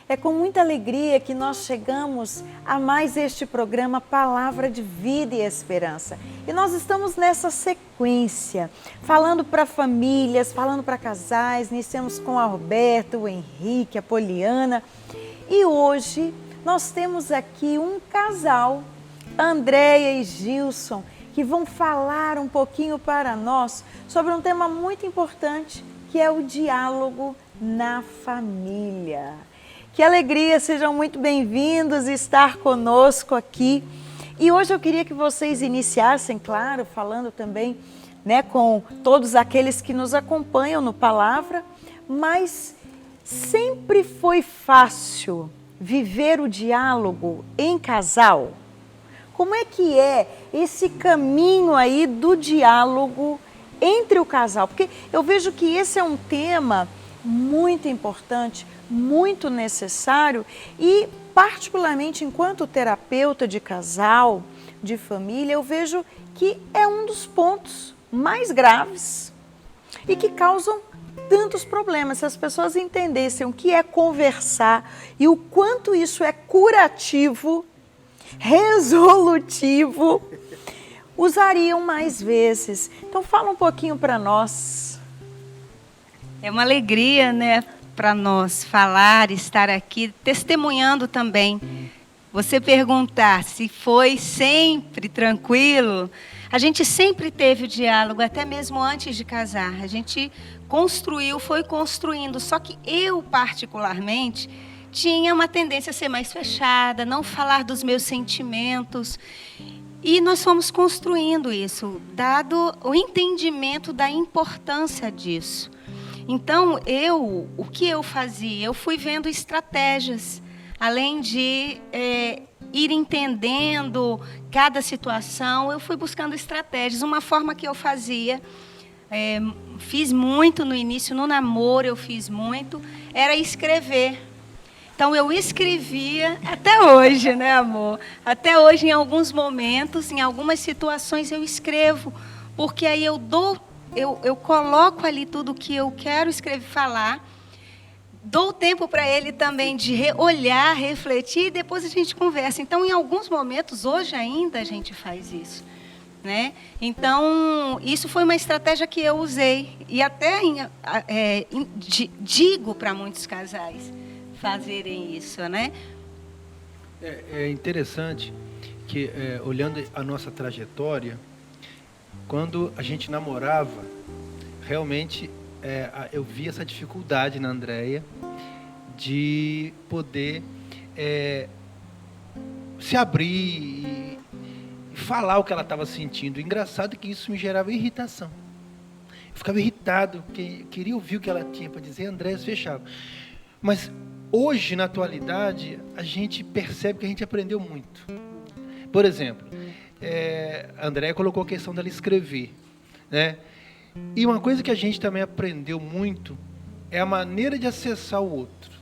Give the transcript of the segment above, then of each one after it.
É com muita alegria que nós chegamos a mais este programa Palavra de Vida e Esperança. E nós estamos nessa sequência, falando para famílias, falando para casais. Iniciamos com a Roberta, o Henrique, a Poliana. E hoje nós temos aqui um casal, Andréia e Gilson, que vão falar um pouquinho para nós sobre um tema muito importante, que é o diálogo na família. Que alegria, sejam muito bem-vindos estar conosco aqui. E hoje eu queria que vocês iniciassem, claro, falando também, com todos aqueles que nos acompanham no Palavra, mas sempre foi fácil viver o diálogo em casal? Como é que é esse caminho aí do diálogo entre o casal? Porque eu vejo que esse é um tema muito importante, muito necessário e, particularmente, enquanto terapeuta de casal, de família, eu vejo que é um dos pontos mais graves e que causam tantos problemas. Se as pessoas entendessem o que é conversar e o quanto isso é curativo, resolutivo, usariam mais vezes. Então, fala um pouquinho para nós. É uma alegria, para nós falar, estar aqui, testemunhando também. Você perguntar se foi sempre tranquilo, a gente sempre teve o diálogo, até mesmo antes de casar. A gente foi construindo, só que eu, particularmente, tinha uma tendência a ser mais fechada, não falar dos meus sentimentos. E nós fomos construindo isso, dado o entendimento da importância disso. Então, o que eu fazia? Eu fui vendo estratégias, além de ir entendendo cada situação, eu fui buscando estratégias. Uma forma que eu fazia, fiz muito no início, no namoro eu fiz muito, era escrever. Então, eu escrevia, até hoje, amor? Até hoje, em alguns momentos, em algumas situações, eu escrevo, porque aí eu coloco ali tudo o que eu quero escrever, falar, dou tempo para ele também de olhar, refletir, e depois a gente conversa. Então, em alguns momentos, hoje ainda, a gente faz isso. Então, isso foi uma estratégia que eu usei, e até digo para muitos casais fazerem isso, É interessante que, olhando a nossa trajetória, quando a gente namorava, realmente eu vi essa dificuldade na Andréia de poder se abrir e falar o que ela estava sentindo. Engraçado que isso me gerava irritação. Eu ficava irritado, porque queria ouvir o que ela tinha para dizer, a Andréia se fechava. Mas hoje, na atualidade, a gente percebe que a gente aprendeu muito. Por exemplo, a Andréia colocou a questão dela escrever, E uma coisa que a gente também aprendeu muito é a maneira de acessar o outro.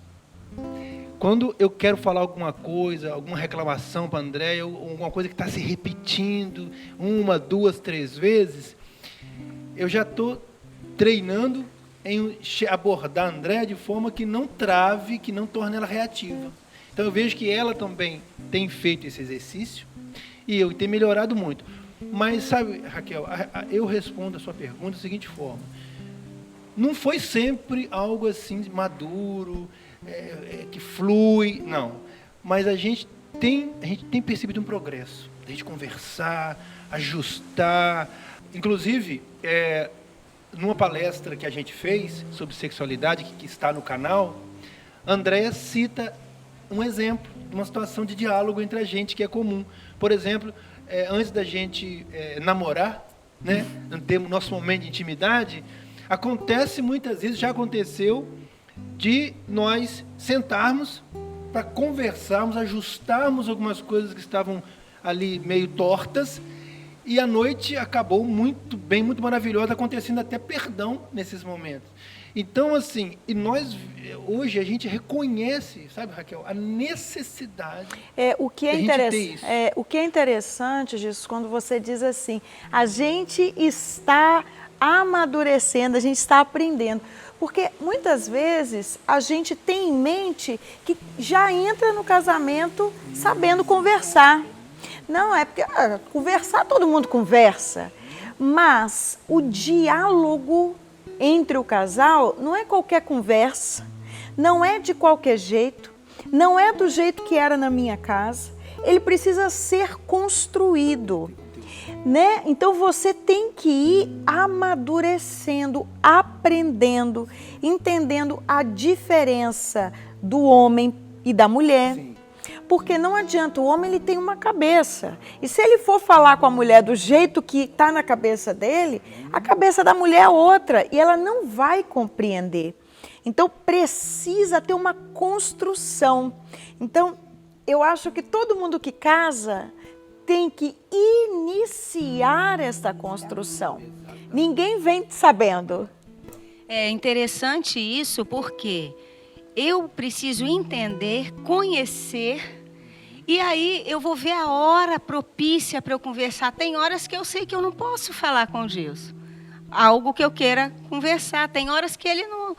Quando eu quero falar alguma coisa, alguma reclamação para a Andréia, alguma coisa que está se repetindo 1, 2, 3 vezes, eu já estou treinando em abordar a Andréia de forma que não trave, que não torne ela reativa. Então eu vejo que ela também tem feito esse exercício e eu tenho melhorado muito. Mas, sabe, Raquel, eu respondo a sua pergunta da seguinte forma. Não foi sempre algo assim maduro, que flui, não. Mas a gente tem percebido um progresso. A gente conversar, ajustar. Inclusive, numa palestra que a gente fez sobre sexualidade, que está no canal, a Andréia cita um exemplo de uma situação de diálogo entre a gente que é comum. Por exemplo, antes da gente namorar, ter o nosso momento de intimidade, acontece muitas vezes, já aconteceu, de nós sentarmos para conversarmos, ajustarmos algumas coisas que estavam ali meio tortas, e a noite acabou muito bem, muito maravilhosa, acontecendo até perdão nesses momentos. Então, assim, e nós, hoje, a gente reconhece, sabe, Raquel, a necessidade o que é interessante, Jesus, quando você diz assim, a gente está amadurecendo, a gente está aprendendo. Porque muitas vezes a gente tem em mente que já entra no casamento sabendo conversar. Não, é porque conversar todo mundo conversa, mas o diálogo entre o casal não é qualquer conversa, não é de qualquer jeito, não é do jeito que era na minha casa, ele precisa ser construído, né? Então você tem que ir amadurecendo, aprendendo, entendendo a diferença do homem e da mulher. Sim. Porque não adianta, o homem ele tem uma cabeça. E se ele for falar com a mulher do jeito que está na cabeça dele, a cabeça da mulher é outra e ela não vai compreender. Então precisa ter uma construção. Então eu acho que todo mundo que casa tem que iniciar essa construção. Ninguém vem sabendo. É interessante isso porque eu preciso entender, conhecer, e aí eu vou ver a hora propícia para eu conversar. Tem horas que eu sei que eu não posso falar com o Gilson. Algo que eu queira conversar. Tem horas que ele não...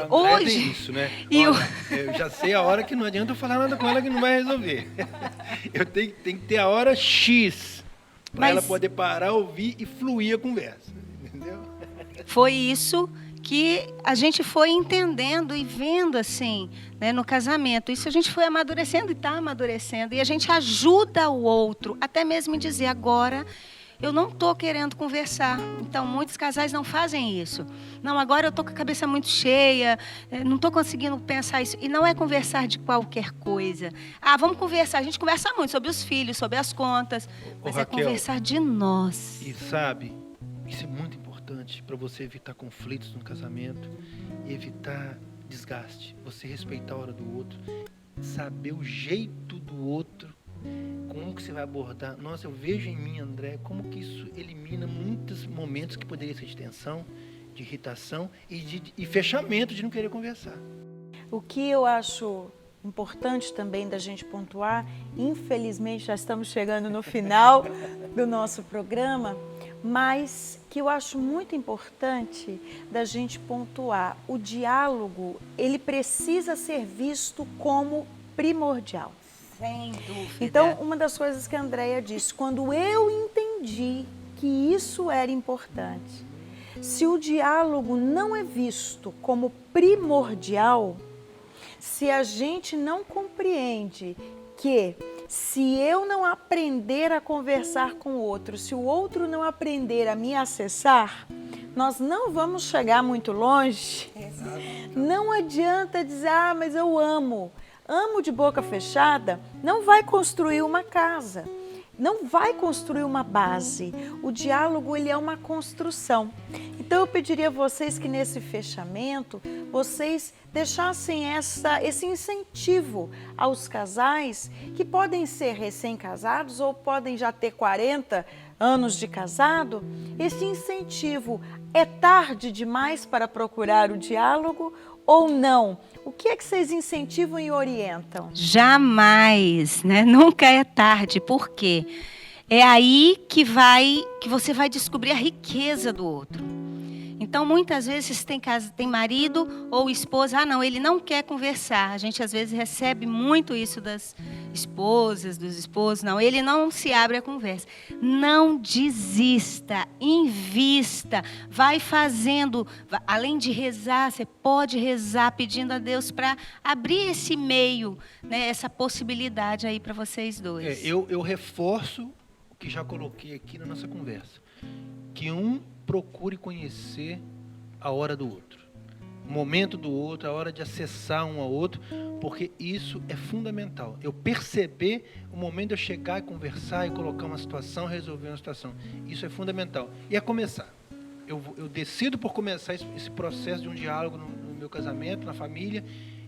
Hoje... Tem isso, né? Olha, eu já sei a hora que não adianta eu falar nada com ela que não vai resolver. Eu tenho que ter a hora X para ela poder parar, ouvir e fluir a conversa. Entendeu? Foi isso que a gente foi entendendo e vendo assim, né, no casamento. Isso a gente foi amadurecendo e está amadurecendo. E a gente ajuda o outro, até mesmo em dizer, agora eu não estou querendo conversar. Então, muitos casais não fazem isso. Não, agora eu estou com a cabeça muito cheia, não estou conseguindo pensar isso. E não é conversar de qualquer coisa. Ah, vamos conversar. A gente conversa muito sobre os filhos, sobre as contas, mas Raquel, é conversar de nós. E sabe, isso é muito importante para você evitar conflitos no casamento e evitar desgaste. Você respeitar a hora do outro, saber o jeito do outro, como que você vai abordar. Nossa, eu vejo em mim, André, como que isso elimina muitos momentos que poderiam ser de tensão, de irritação e fechamento de não querer conversar. O que eu acho importante também da gente pontuar, infelizmente já estamos chegando no final do nosso programa, mas que eu acho muito importante da gente pontuar, o diálogo, ele precisa ser visto como primordial. Sem dúvida. Então, uma das coisas que a Andréia disse, quando eu entendi que isso era importante, se o diálogo não é visto como primordial, se a gente não compreende que se eu não aprender a conversar com o outro, se o outro não aprender a me acessar, nós não vamos chegar muito longe. Não adianta dizer, mas eu amo. Amo de boca fechada, não vai construir uma casa, não vai construir uma base. O diálogo, ele é uma construção. Então eu pediria a vocês que nesse fechamento, vocês deixassem esse incentivo aos casais que podem ser recém-casados ou podem já ter 40 anos de casado. Esse incentivo, é tarde demais para procurar o diálogo ou não? O que é que vocês incentivam e orientam? Jamais, né? Nunca é tarde. Por quê? É aí que você vai descobrir a riqueza do outro. Então, muitas vezes tem marido ou esposa, não, ele não quer conversar. A gente, às vezes, recebe muito isso das esposas, dos esposos. Não, ele não se abre a conversa. Não desista, invista, vai fazendo. Além de rezar, você pode rezar pedindo a Deus para abrir esse meio, né, essa possibilidade aí para vocês dois. Eu reforço o que já coloquei aqui na nossa conversa. Que procure conhecer a hora do outro, o momento do outro, a hora de acessar um ao outro, porque isso é fundamental. Eu perceber o momento de eu chegar e conversar e colocar uma situação, resolver uma situação. Isso é fundamental. E é começar. Eu decido por começar esse processo de um diálogo no meu casamento, na família,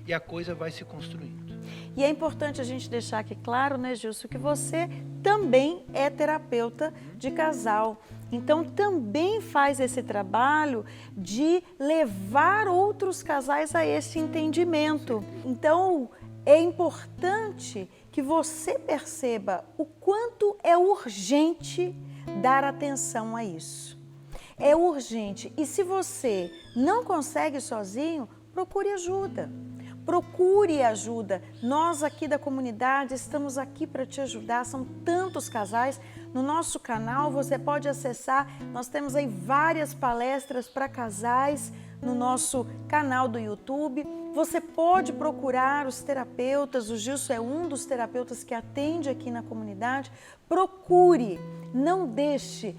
e a coisa vai se construindo. E é importante a gente deixar aqui claro, né, Gilson, que você também é terapeuta de casal. Então, também faz esse trabalho de levar outros casais a esse entendimento. Então, é importante que você perceba o quanto é urgente dar atenção a isso. É urgente. E se você não consegue sozinho, procure ajuda. Procure ajuda. Nós aqui da comunidade estamos aqui para te ajudar. São tantos casais. No nosso canal você pode acessar. Nós temos aí várias palestras para casais no nosso canal do YouTube. Você pode procurar os terapeutas. O Gilson é um dos terapeutas que atende aqui na comunidade. Procure. Não deixe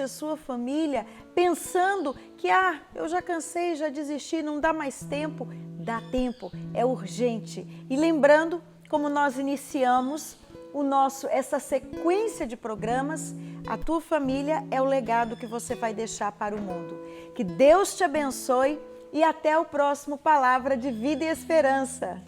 a sua família pensando que eu já cansei, já desisti, não dá mais tempo. Dá tempo, é urgente. E lembrando, como nós iniciamos essa sequência de programas, a tua família é o legado que você vai deixar para o mundo. Que Deus te abençoe e até o próximo Palavra de Vida e Esperança.